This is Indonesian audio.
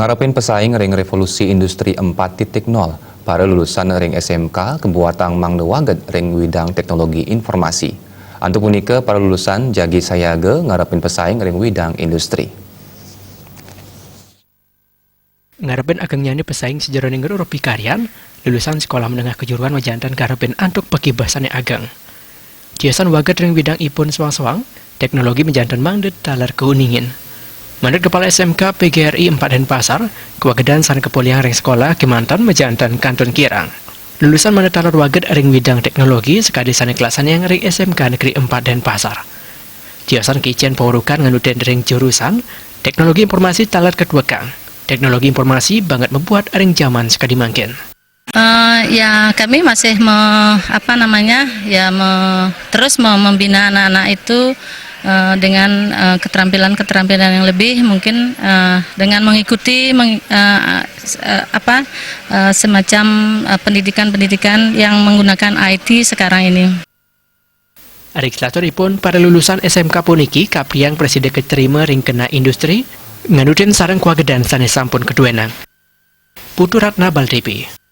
Ngarepin pesaing ring revolusi industri 4.0, para lulusan ring SMK kebuatan Mang Newaget ring widang teknologi informasi. Antuk punika para lulusan jagi sayaga ngarepin pesaing ring widang industri. Ngarepin ageng nyani pesaing sejeroning Europi Karyan, lulusan sekolah menengah kejuruan wajantan ngarepin antuk pakibasane ageng. Jiasan waget ring widang ipun sewang-sewang, teknologi menjantan mangdet talar keuningin. Menurut Kepala SMK PGRI 4 Denpasar, kewagedan san kepoliang ring sekolah kemantan mejantan kantun Kirang. Lulusan mana talar waget ring widang teknologi sekali sana kelasan yang ring SMK Negeri 4 Denpasar. Jiasan kicen paurukan nganuten ring jurusan teknologi informasi talar kedua kang. Teknologi informasi banget membuat ring zaman sekali mungkin. Ya kami masih terus membina anak-anak itu dengan keterampilan-keterampilan yang lebih, mungkin dengan mengikuti semacam pendidikan-pendidikan yang menggunakan IT sekarang ini. Legislatoripun para lulusan SMK puniki kapriang presiden keterima ring kena industri nganutin sarang kuagedan sanes sampun keduenang. Putu Ratna Baldepi.